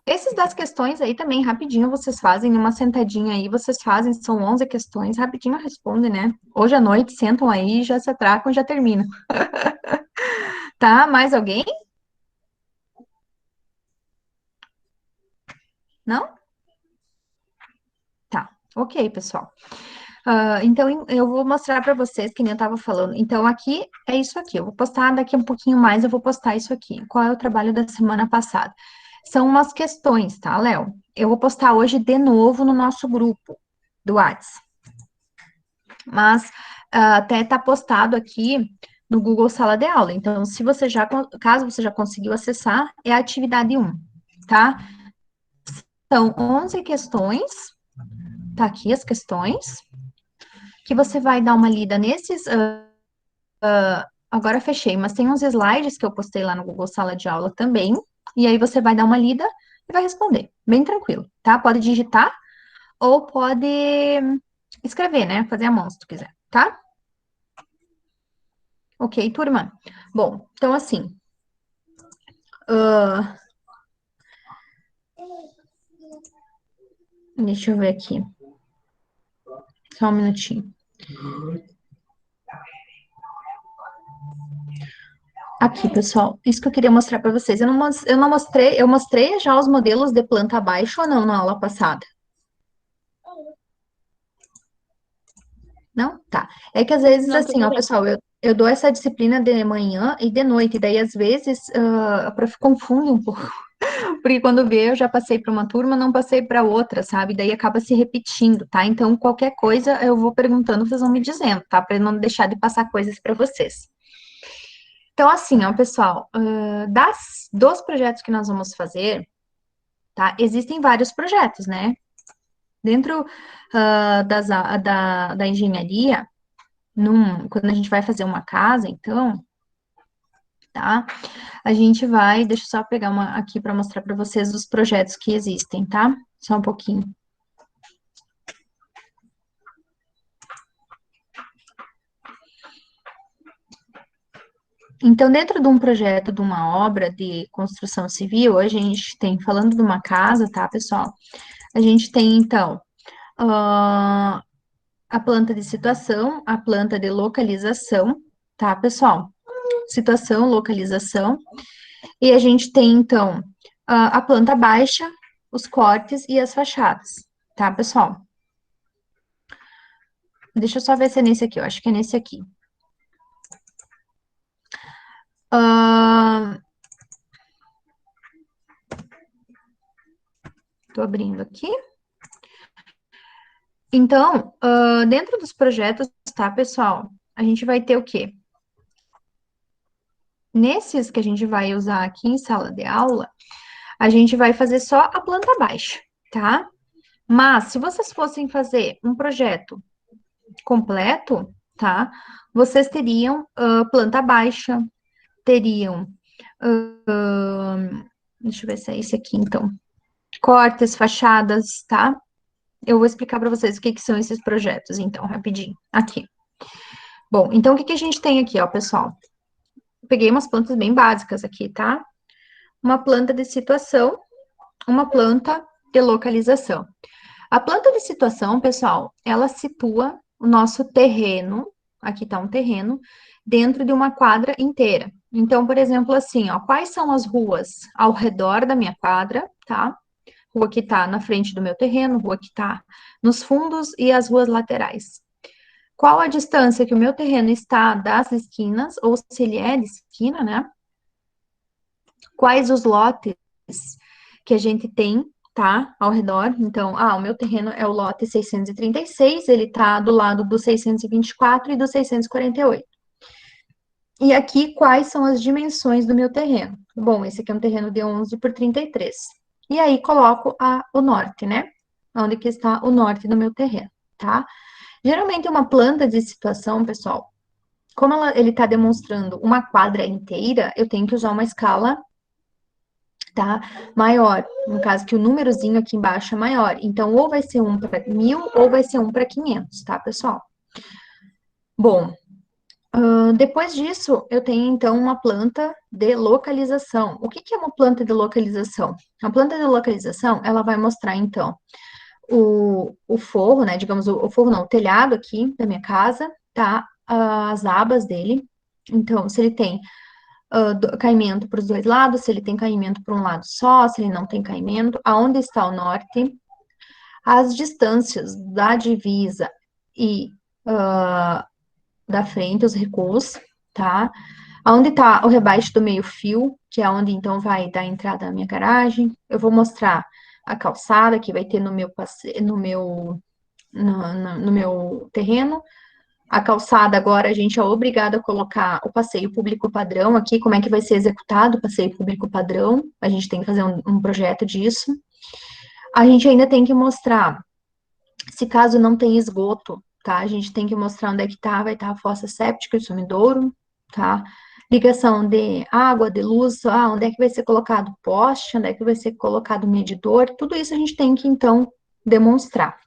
A: Esses das questões aí também, rapidinho, vocês fazem, uma sentadinha aí, vocês fazem, são 11 questões, rapidinho respondem, né? Hoje à noite, sentam aí, já se atracam e já terminam. Tá? Mais alguém? Não? Tá, ok, pessoal. Então, eu vou mostrar para vocês, que nem eu estava falando. Então, aqui é isso aqui. Eu vou postar daqui um pouquinho mais, eu vou postar isso aqui. Qual é o trabalho da semana passada? São umas questões, tá, Léo? Eu vou postar hoje de novo no nosso grupo do WhatsApp. Mas até tá postado aqui no Google Sala de Aula. Então, se você caso você já conseguiu acessar, é a atividade 1, tá? São 11 questões, tá aqui as questões, que você vai dar uma lida nesses. Agora fechei, mas tem uns slides que eu postei lá no Google Sala de Aula também, e aí você vai dar uma lida e vai responder, bem tranquilo, tá? Pode digitar ou pode escrever, né? Fazer a mão, se tu quiser, tá? Ok, turma? Bom, então assim. Deixa eu ver aqui. Só um minutinho. Aqui, pessoal, isso que eu queria mostrar para vocês. Eu não mostrei, eu mostrei já os modelos de planta baixa ou não na aula passada? Não? Tá. É que às vezes,
D: Não,
A: assim, ó,
D: tudo bem.
A: pessoal, eu dou essa disciplina de manhã e de noite, e daí às vezes a prof confunde um pouco. Porque quando vê, eu já passei para uma turma, não passei para outra, sabe? Daí acaba se repetindo, tá? Então, qualquer coisa eu vou perguntando, vocês vão me dizendo, tá? Para não deixar de passar coisas para vocês. Então, assim, ó, pessoal, dos projetos que nós vamos fazer, tá? Existem vários projetos, né? Dentro da engenharia, quando a gente vai fazer uma casa, então, tá? A gente vai, deixa eu só pegar uma aqui para mostrar para vocês os projetos que existem, tá? Só um pouquinho. Então, dentro de um projeto, de uma obra de construção civil, a gente tem, falando de uma casa, tá, pessoal? A gente tem, então, a planta de situação, a planta de localização, tá, pessoal? Situação, localização. E a gente tem, então, a planta baixa, os cortes e as fachadas, tá, pessoal? Deixa eu só ver se é nesse aqui, eu acho que é nesse aqui. Tô abrindo aqui. Então, dentro dos projetos, tá, pessoal? A gente vai ter o quê? Nesses que a gente vai usar aqui em sala de aula, a gente vai fazer só a planta baixa, tá? Mas, se vocês fossem fazer um projeto completo, tá? Vocês teriam planta baixa, teriam... deixa eu ver se é esse aqui, então. Cortes, fachadas, tá? Eu vou explicar para vocês o que são esses projetos, então, rapidinho. Aqui. Bom, então, o que a gente tem aqui, ó, pessoal? Peguei umas plantas bem básicas aqui, tá? Uma planta de situação, uma planta de localização. A planta de situação, pessoal, ela situa o nosso terreno, aqui tá um terreno, dentro de uma quadra inteira. Então, por exemplo, assim, ó, quais são as ruas ao redor da minha quadra, tá? Rua que tá na frente do meu terreno, rua que tá nos fundos e as ruas laterais. Qual a distância que o meu terreno está das esquinas, ou se ele é de esquina, né? Quais os lotes que a gente tem, tá, ao redor. Então, o meu terreno é o lote 636, ele tá do lado do 624 e do 648. E aqui, quais são as dimensões do meu terreno? Bom, esse aqui é um terreno de 11 por 33. E aí, coloco o norte, né? Onde que está o norte do meu terreno, tá? Geralmente, uma planta de situação, pessoal, como ele está demonstrando uma quadra inteira, eu tenho que usar uma escala, tá, maior. No caso, que o númerozinho aqui embaixo é maior. Então, ou vai ser 1 para 1000, ou vai ser 1 para 500, tá, pessoal? Bom, depois disso, eu tenho, então, uma planta de localização. O que é uma planta de localização? A planta de localização, ela vai mostrar, então, o forro, né, digamos, o forro não, o telhado aqui da minha casa, tá, as abas dele. Então, se ele tem caimento para os dois lados, se ele tem caimento para um lado só, se ele não tem caimento, aonde está o norte, as distâncias da divisa e da frente, os recuos, tá? Aonde está o rebaixo do meio-fio, que é onde, então, vai dar a entrada à minha garagem. Eu vou mostrar a calçada que vai ter no meu terreno. A calçada, agora, a gente é obrigado a colocar o passeio público padrão aqui, como é que vai ser executado o passeio público padrão. A gente tem que fazer um projeto disso. A gente ainda tem que mostrar, se caso não tem esgoto, tá? A gente tem que mostrar onde é que tá, vai estar a fossa séptica e sumidouro, tá? Ligação de água, de luz, onde é que vai ser colocado poste, onde é que vai ser colocado medidor, tudo isso a gente tem que, então, demonstrar.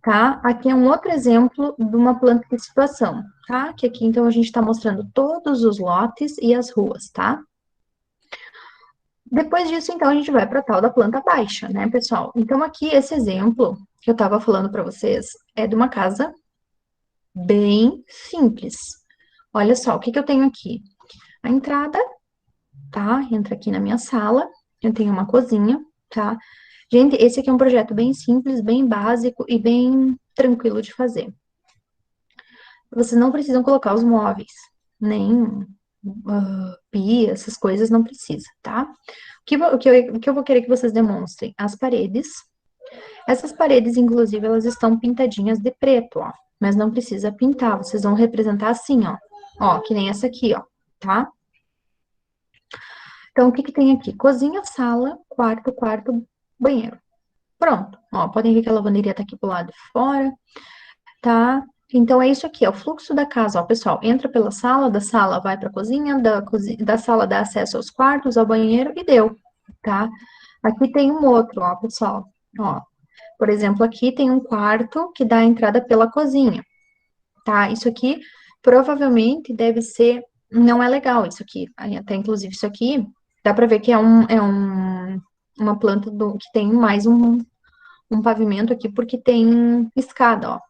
A: Tá? Aqui é um outro exemplo de uma planta de situação, tá? Que aqui, então, a gente está mostrando todos os lotes e as ruas, tá? Depois disso, então, a gente vai para a tal da planta baixa, né, pessoal? Então, aqui, esse exemplo que eu estava falando para vocês é de uma casa bem simples. Olha só, o que eu tenho aqui? A entrada, tá? Entra aqui na minha sala, eu tenho uma cozinha, tá? Gente, esse aqui é um projeto bem simples, bem básico e bem tranquilo de fazer. Vocês não precisam colocar os móveis, nem pia, essas coisas não precisa, tá? O que eu vou querer que vocês demonstrem? As paredes. Essas paredes, inclusive, elas estão pintadinhas de preto, ó. Mas não precisa pintar, vocês vão representar assim, ó. Ó, que nem essa aqui, ó, tá? Então, o que tem aqui? Cozinha, sala, quarto, banheiro. Pronto. Ó, podem ver que a lavanderia tá aqui pro lado de fora, tá? Então, é isso aqui, é o fluxo da casa, ó, pessoal. Entra pela sala, da sala vai pra cozinha, da sala dá acesso aos quartos, ao banheiro e deu, tá? Aqui tem um outro, ó, pessoal. Ó, por exemplo, aqui tem um quarto que dá a entrada pela cozinha, tá? Isso aqui provavelmente deve ser... Não é legal isso aqui. Até, inclusive, isso aqui, dá pra ver que é uma planta que tem mais um um pavimento aqui porque tem escada, ó.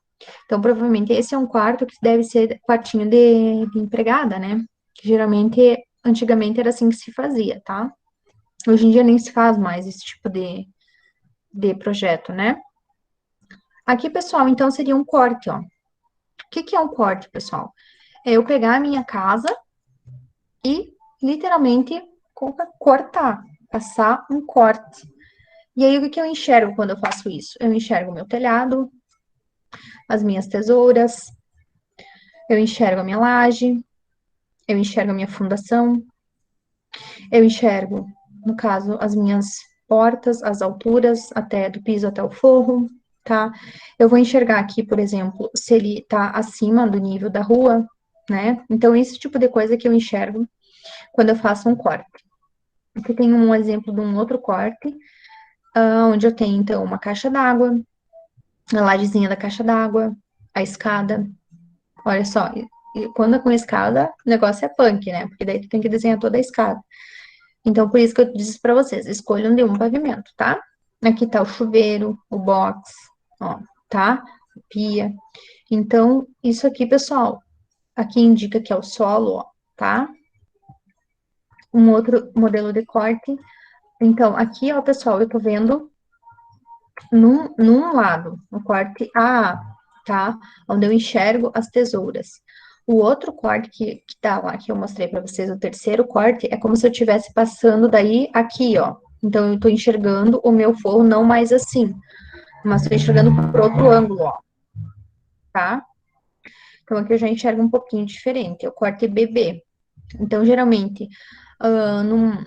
A: Então, provavelmente esse é um quarto que deve ser quartinho de empregada, né? Que geralmente, antigamente era assim que se fazia, tá? Hoje em dia nem se faz mais esse tipo de projeto, né? Aqui, pessoal, então seria um corte, ó. O que é um corte, pessoal? É eu pegar a minha casa e literalmente cortar, passar um corte. E aí, o que eu enxergo quando eu faço isso? Eu enxergo o meu telhado, as minhas tesouras, eu enxergo a minha laje, eu enxergo a minha fundação, eu enxergo, no caso, as minhas portas, as alturas, até do piso até o forro, tá? Eu vou enxergar aqui, por exemplo, se ele tá acima do nível da rua, né? Então, esse tipo de coisa que eu enxergo quando eu faço um corte. Aqui tem um exemplo de um outro corte, onde eu tenho, então, uma caixa d'água, a lajezinha da caixa d'água, a escada. Olha só, e quando é com escada, o negócio é punk, né? Porque daí tu tem que desenhar toda a escada. Então, por isso que eu disse para vocês, escolham de um pavimento, tá? Aqui tá o chuveiro, o box, ó, tá? A pia. Então, isso aqui, pessoal, aqui indica que é o solo, ó, tá? Um outro modelo de corte. Então, aqui, ó, pessoal, eu tô vendo num lado, no corte A, tá? Onde eu enxergo as tesouras. O outro corte que tá lá, que eu mostrei para vocês, o terceiro corte, é como se eu estivesse passando daí aqui, ó. Então, eu tô enxergando o meu forro não mais assim, mas tô enxergando por outro ângulo, ó. Tá? Então, aqui eu já enxergo um pouquinho diferente, é o corte BB. Então, geralmente,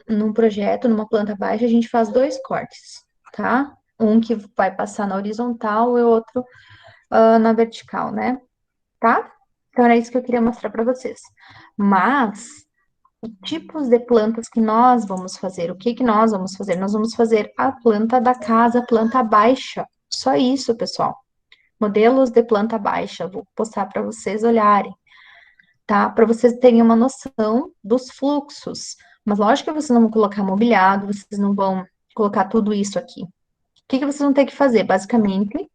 A: num projeto, numa planta baixa, a gente faz dois cortes, tá? Um que vai passar na horizontal e outro na vertical, né? Tá? Então, era isso que eu queria mostrar para vocês. Mas, tipos de plantas que nós vamos fazer, o que que nós vamos fazer? Nós vamos fazer a planta da casa, planta baixa. Só isso, pessoal. Modelos de planta baixa, vou postar para vocês olharem, tá? Para vocês terem uma noção dos fluxos. Mas lógico que vocês não vão colocar mobiliado, vocês não vão colocar tudo isso aqui. O que que vocês vão ter que fazer? Basicamente,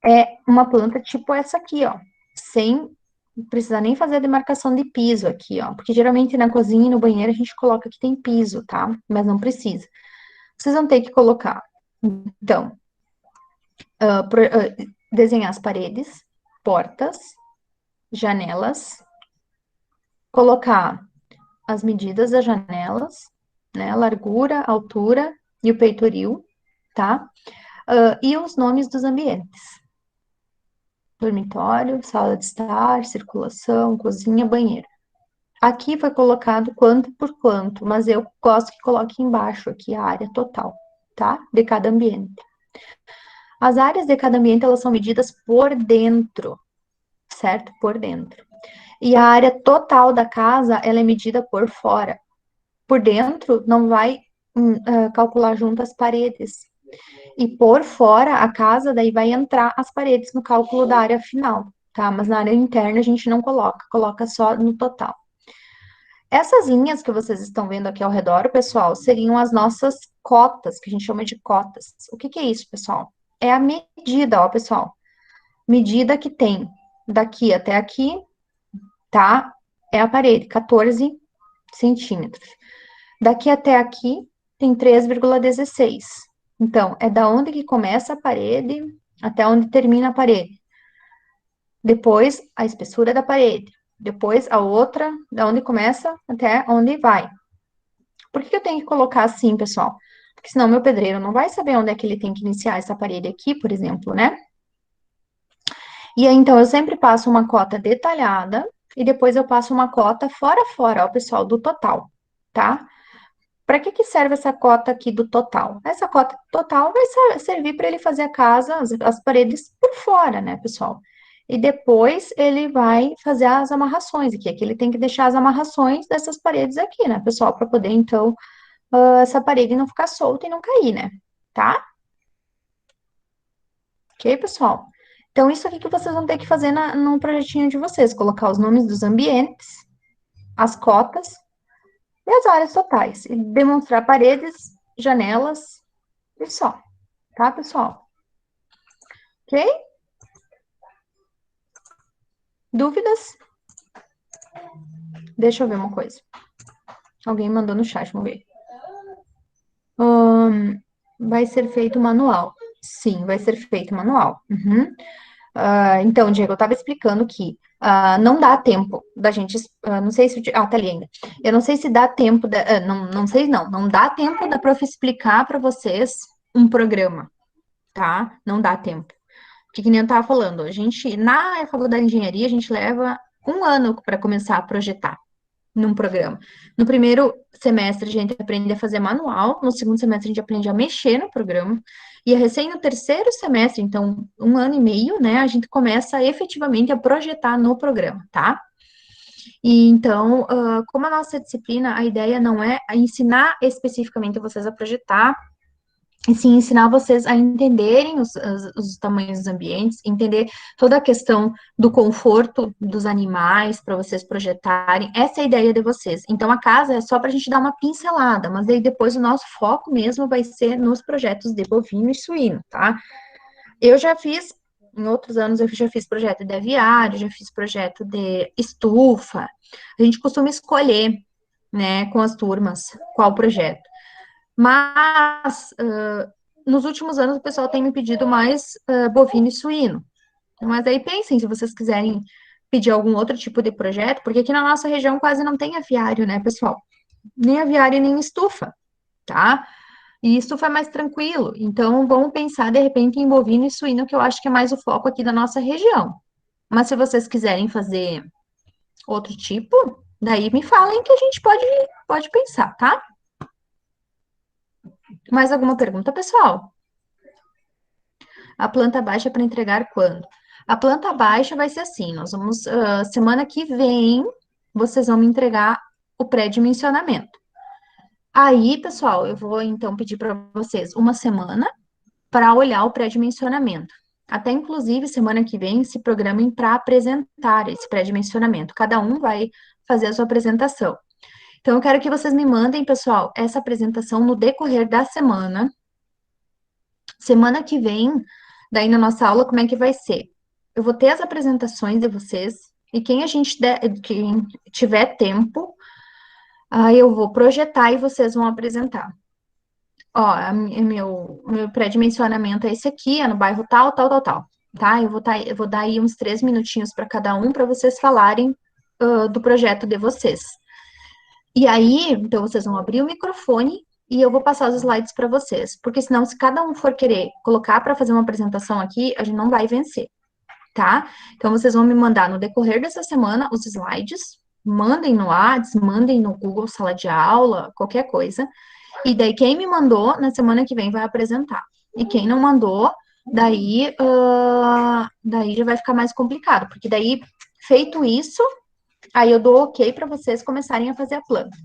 A: é uma planta tipo essa aqui, ó, sem precisar nem fazer a demarcação de piso aqui, ó, porque geralmente na cozinha e no banheiro a gente coloca que tem piso, tá? Mas não precisa. Vocês vão ter que colocar, então, desenhar as paredes, portas, janelas, colocar as medidas das janelas, né, largura, altura e o peitoril, tá? E os nomes dos ambientes. Dormitório, sala de estar, circulação, cozinha, banheiro. Aqui foi colocado quanto por quanto, mas eu gosto que coloque embaixo aqui a área total, tá? De cada ambiente. As áreas de cada ambiente, elas são medidas por dentro, certo? Por dentro. E a área total da casa, ela é medida por fora. Por dentro, não vai calcular junto as paredes. E por fora, a casa, daí vai entrar as paredes no cálculo da área final, tá? Mas na área interna a gente não coloca só no total. Essas linhas que vocês estão vendo aqui ao redor, pessoal, seriam as nossas cotas, que a gente chama de cotas. O que que é isso, pessoal? É a medida, ó, pessoal. Medida que tem daqui até aqui, tá? É a parede, 14 centímetros. Daqui até aqui, tem 3,16. Então, é da onde que começa a parede até onde termina a parede. Depois, a espessura da parede. Depois, a outra, da onde começa até onde vai. Por que eu tenho que colocar assim, pessoal? Porque senão meu pedreiro não vai saber onde é que ele tem que iniciar essa parede aqui, por exemplo, né? E aí, então, eu sempre passo uma cota detalhada e depois eu passo uma cota fora, ó, pessoal, do total, tá? Para que serve essa cota aqui do total? Essa cota total vai servir para ele fazer a casa, as paredes por fora, né, pessoal? E depois ele vai fazer as amarrações aqui. Aqui ele tem que deixar as amarrações dessas paredes aqui, né, pessoal? Para poder, então, essa parede não ficar solta e não cair, né? Tá? Ok, pessoal? Então, isso aqui que vocês vão ter que fazer no projetinho de vocês. Colocar os nomes dos ambientes, as cotas e as áreas totais. E demonstrar paredes, janelas e só, Tá, pessoal? Ok? Dúvidas? Deixa eu ver uma coisa. Alguém mandou no chat, vamos ver. Vai ser feito manual. Sim, vai ser feito manual. Uhum. Então, Diego, eu estava explicando que não dá tempo da gente. Não sei se. Tá ali ainda. Eu não sei se dá tempo. Não sei, não. Não dá tempo da prof explicar para vocês um programa, tá? Não dá tempo. Porque, que nem eu estava falando, a gente, na faculdade de engenharia, a gente leva 1 ano para começar a projetar num programa. No primeiro semestre, a gente aprende a fazer manual, no segundo semestre, a gente aprende a mexer no programa, e recém no terceiro semestre, então, 1 ano e meio, né, a gente começa efetivamente a projetar no programa, tá? E então, como a nossa disciplina, a ideia não é ensinar especificamente vocês a projetar, e sim ensinar vocês a entenderem os tamanhos dos ambientes, entender toda a questão do conforto dos animais para vocês projetarem. Essa é a ideia de vocês. Então, a casa é só para a gente dar uma pincelada, mas aí depois o nosso foco mesmo vai ser nos projetos de bovino e suíno, tá? Eu já fiz, em outros anos, eu já fiz projeto de aviário, já fiz projeto de estufa. A gente costuma escolher, né, com as turmas, qual projeto. Mas, nos últimos anos, o pessoal tem me pedido mais bovino e suíno. Mas aí pensem, se vocês quiserem pedir algum outro tipo de projeto, porque aqui na nossa região quase não tem aviário, né, pessoal? Nem aviário, nem estufa, tá? E estufa é mais tranquilo. Então, vamos pensar, de repente, em bovino e suíno, que eu acho que é mais o foco aqui da nossa região. Mas se vocês quiserem fazer outro tipo, daí me falem que a gente pode pensar, tá? Mais alguma pergunta, pessoal? A planta baixa para entregar quando? A planta baixa vai ser assim, nós vamos, semana que vem, vocês vão me entregar o pré-dimensionamento. Aí, pessoal, eu vou então pedir para vocês 1 semana para olhar o pré-dimensionamento. Até, inclusive, semana que vem, se programem para apresentar esse pré-dimensionamento. Cada um vai fazer a sua apresentação. Então, eu quero que vocês me mandem, pessoal, essa apresentação no decorrer da semana. Semana que vem, daí na nossa aula, como é que vai ser? Eu vou ter as apresentações de vocês, e quem quem tiver tempo, aí eu vou projetar e vocês vão apresentar. Ó, meu pré-dimensionamento é esse aqui, é no bairro tal, tal, tal, tal, tá? Eu vou dar aí uns 3 minutinhos para cada um, para vocês falarem do projeto de vocês. E aí, então, vocês vão abrir o microfone e eu vou passar os slides para vocês, porque senão, se cada um for querer colocar para fazer uma apresentação aqui, a gente não vai vencer, tá? Então, vocês vão me mandar no decorrer dessa semana os slides, mandem no Whats, mandem no Google Sala de Aula, qualquer coisa, e daí quem me mandou, na semana que vem vai apresentar. E quem não mandou, daí já vai ficar mais complicado, porque daí, feito isso, aí eu dou ok para vocês começarem a fazer a planta.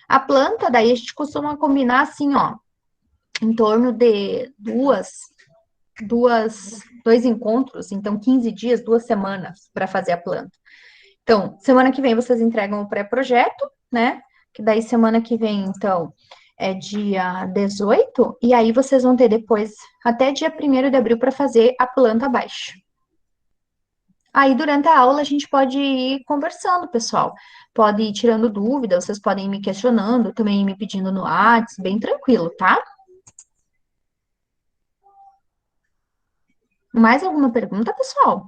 A: A planta, daí a gente costuma combinar assim, ó, em torno de dois encontros, então 15 dias, 2 semanas para fazer a planta. Então, semana que vem vocês entregam o pré-projeto, né? Que daí semana que vem, então, é dia 18, e aí vocês vão ter depois, até dia 1º de abril, para fazer a planta abaixo. Aí, durante a aula, a gente pode ir conversando, pessoal. Pode ir tirando dúvidas, vocês podem ir me questionando, também me pedindo no Whats, bem tranquilo, tá? Mais alguma pergunta, pessoal?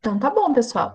A: Então, tá bom, pessoal.